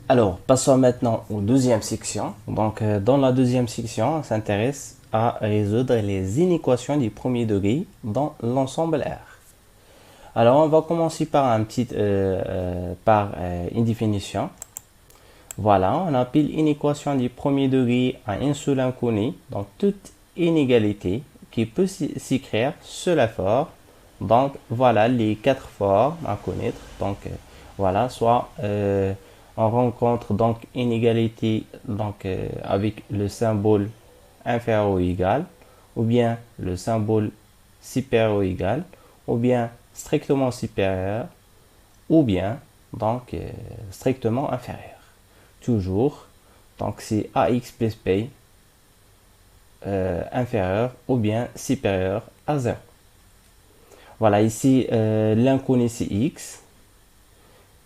Alors, passons maintenant aux deuxième section. Donc, dans la deuxième section, on s'intéresse à résoudre les inéquations du premier degré dans l'ensemble R. Alors, on va commencer par une définition. Voilà, on appelle inéquation du premier degré à un seul inconnu, donc toute inégalité qui peut s'écrire sous la forme. Donc, voilà les quatre formes à connaître. Donc, voilà, soit on rencontre donc inégalité avec le symbole inférieur ou égal, ou bien le symbole supérieur ou égal, ou bien strictement supérieur, ou bien strictement inférieur. Toujours, donc c'est ax plus b inférieur ou bien supérieur à 0. Voilà, ici l'inconnu c'est x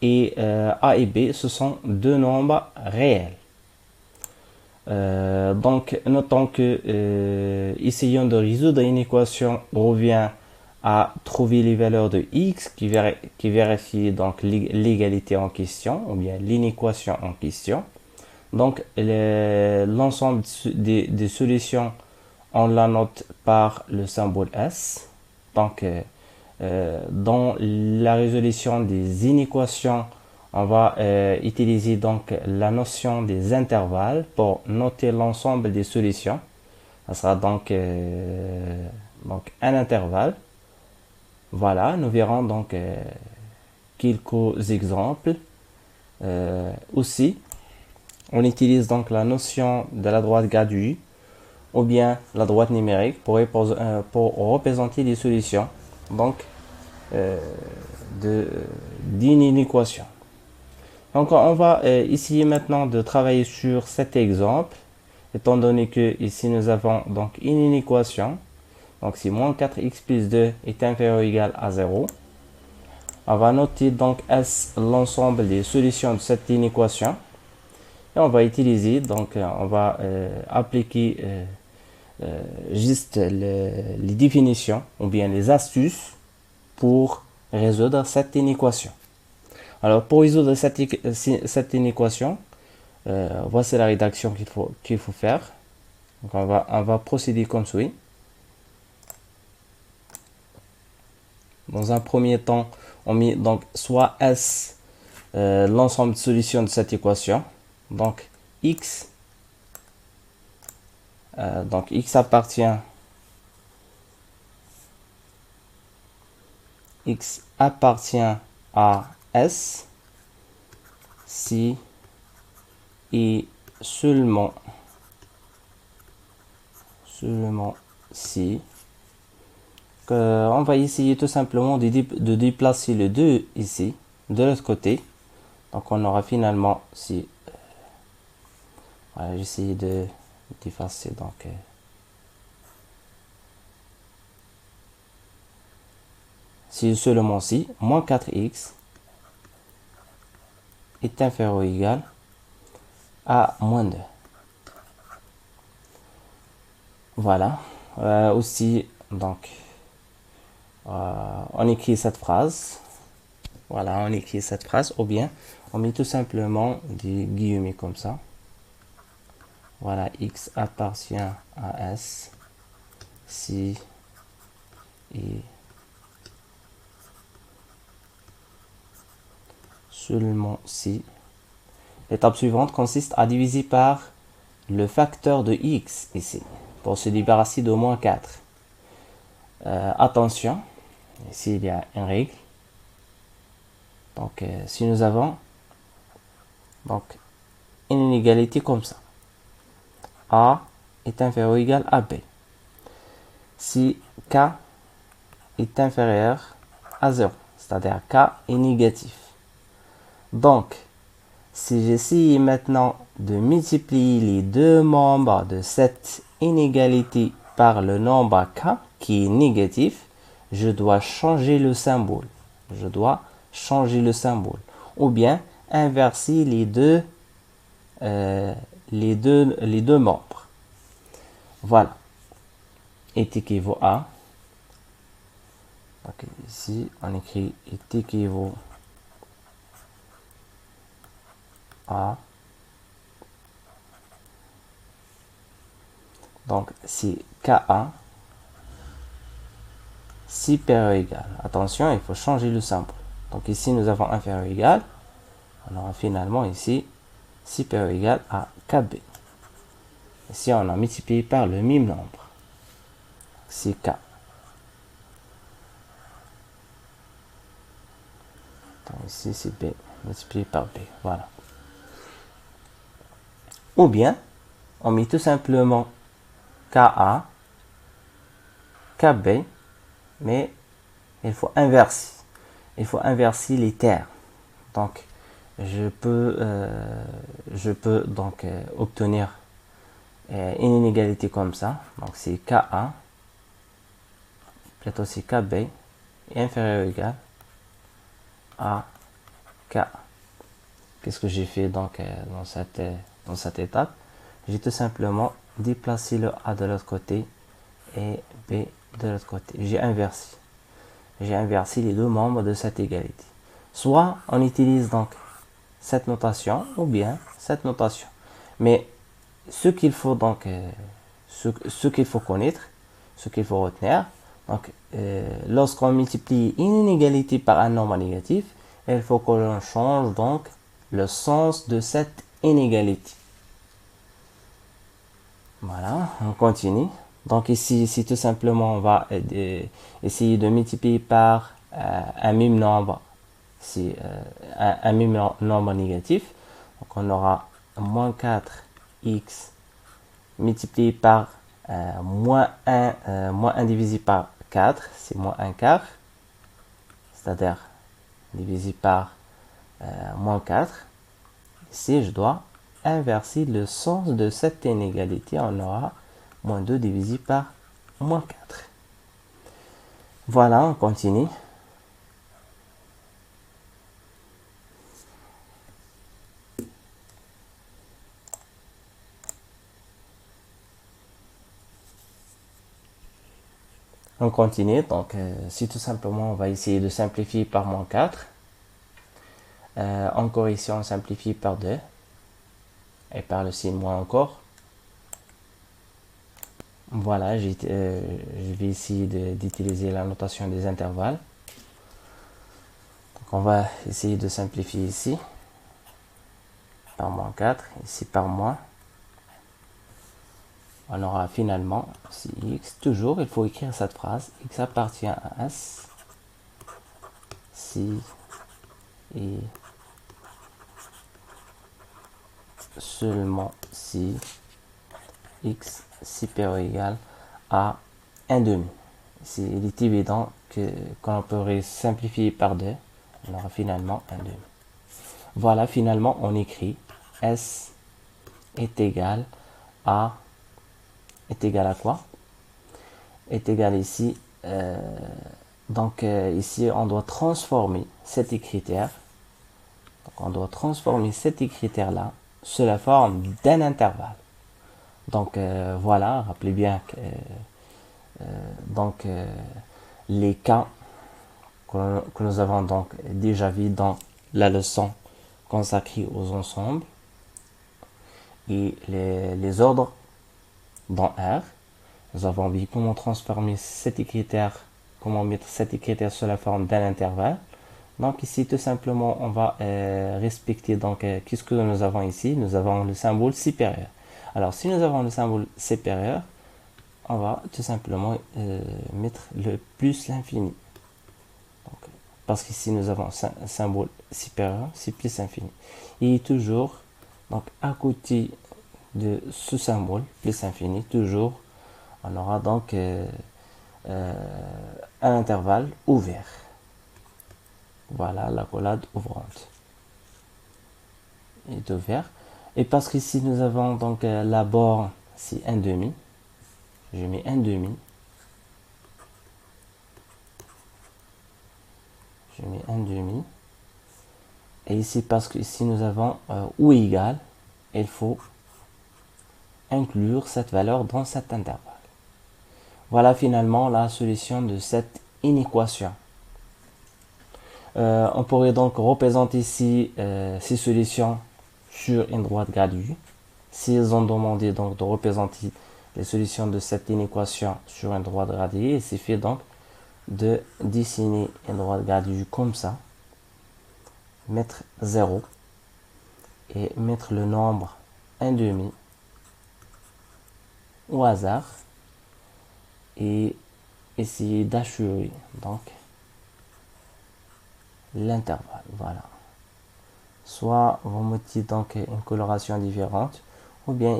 et a et b ce sont deux nombres réels. Donc notons que essayons de résoudre une équation revient à trouver les valeurs de x qui vérifie donc l'égalité en question ou bien l'inéquation en question. Donc l'ensemble des solutions, on la note par le symbole S. Donc dans la résolution des inéquations, on va utiliser donc la notion des intervalles pour noter l'ensemble des solutions. Ça sera donc un intervalle. Voilà, nous verrons donc quelques exemples. Aussi, on utilise donc la notion de la droite graduée ou bien la droite numérique pour représenter les solutions donc d'une inéquation. Donc on va essayer maintenant de travailler sur cet exemple, étant donné que ici nous avons donc une inéquation. Donc si moins 4x plus 2 est inférieur ou égal à 0, on va noter donc S l'ensemble des solutions de cette inéquation. Et on va utiliser, donc on va appliquer juste les définitions ou bien les astuces pour résoudre cette inéquation. Alors pour résoudre cette inéquation, voici la rédaction qu'il faut faire. Donc on va procéder comme suit. Dans un premier temps, on met donc soit S l'ensemble de solutions de cette équation. Donc x appartient à S si et seulement si on va essayer tout simplement de déplacer le 2 ici de l'autre côté. Donc on aura finalement si voilà, j'essaie d'effacer donc si seulement si moins 4x est inférieur ou égal à moins 2. Voilà. Aussi, donc, on écrit cette phrase. Voilà, on écrit cette phrase. Ou bien, on met tout simplement des guillemets comme ça. Voilà, x appartient à S si et seulement si. L'étape suivante consiste à diviser par le facteur de x ici, pour se débarrasser de moins 4. Attention, ici il y a une règle. Donc si nous avons donc une inégalité comme ça, A est inférieur ou égal à B. Si K est inférieur à 0, c'est-à-dire K est négatif. Donc, si j'essaye maintenant de multiplier les deux membres de cette inégalité par le nombre K qui est négatif, je dois changer le symbole. Ou bien inverser les deux membres. Voilà. Est équivaut à. Donc ici, on écrit est équivaut A. Donc, si KA supérieur ou égal. Attention, il faut changer le symbole. Donc ici, nous avons inférieur ou égal. On aura finalement ici supérieur ou égal à KB. Ici, on a multiplié par le même nombre. C'est K. Donc ici, c'est B multiplié par B. Voilà. Ou bien, on met tout simplement KA, KB, mais il faut inverser. Il faut inverser les termes. Donc, je peux donc obtenir une inégalité comme ça. Donc, c'est KA, plutôt c'est KB, est inférieur ou égal à K. Qu'est-ce que j'ai fait donc dans cette étape? J'ai tout simplement déplacé le A de l'autre côté et B de l'autre côté. J'ai inversé. J'ai inversé les deux membres de cette égalité. Soit on utilise donc cette notation ou bien cette notation. Mais ce qu'il faut donc, ce qu'il faut connaître, ce qu'il faut retenir, donc lorsqu'on multiplie une inégalité par un nombre négatif, il faut que l'on change donc le sens de cette inégalité. Voilà, on continue. Donc ici tout simplement, on va essayer de multiplier par un même nombre, un même nombre négatif. Donc on aura moins 4x multiplié par moins 1 divisé par 4, c'est moins 1 quart, c'est-à-dire divisé par moins 4. Ici, je dois inverser le sens de cette inégalité. On aura moins 2 divisé par moins 4. Voilà, on continue. On continue, donc si tout simplement on va essayer de simplifier par moins 4. Encore ici, on simplifie par 2. Et par le signe moins encore. Voilà, je vais essayer d'utiliser la notation des intervalles. Donc on va essayer de simplifier ici. Par moins 4, ici par moins. On aura finalement, si x, toujours, il faut écrire cette phrase. X appartient à S. Si et seulement si x supérieur ou égal à 1 demi. Ici, il est évident qu'on pourrait simplifier par 2. On aura finalement 1 demi. Voilà, finalement, on écrit S est égal à quoi? Est égal ici, ici, on doit transformer cet écriture. Donc, on doit transformer cet écriture-là sous la forme d'un intervalle. Donc, voilà, rappelez bien que les cas que nous avons donc déjà vu dans la leçon consacrée aux ensembles et les ordres dans R. Nous avons vu comment transformer cet écriture, comment mettre cet écriture sous la forme d'un intervalle. Donc ici, tout simplement, on va respecter, donc, qu'est-ce que nous avons ici? Nous avons le symbole supérieur. Alors, si nous avons le symbole supérieur, on va tout simplement mettre le plus l'infini. Parce qu'ici, nous avons un symbole supérieur, c'est plus infini. Et toujours, donc, à côté de ce symbole, plus infini, toujours, on aura donc un intervalle ouvert. Voilà, l'accolade ouvrante est ouverte. Et parce qu'ici, nous avons donc la borne, c'est 1 demi. Je mets 1 demi. Je mets 1 demi. Et ici, parce que ici, nous avons ou égal, il faut inclure cette valeur dans cet intervalle. Voilà finalement la solution de cette inéquation. On pourrait donc représenter ici ces solutions sur une droite gradue. S'ils ont demandé donc de représenter les solutions de cette inéquation sur une droite gradue, il suffit donc de dessiner une droite gradue comme ça, mettre 0 et mettre le nombre 1/2 au hasard et essayer d'assurer donc l'intervalle. Voilà. Soit vous mettez donc une coloration différente ou bien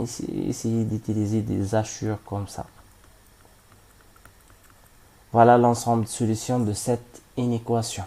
essayez d'utiliser des hachures comme ça. Voilà l'ensemble de solutions de cette inéquation.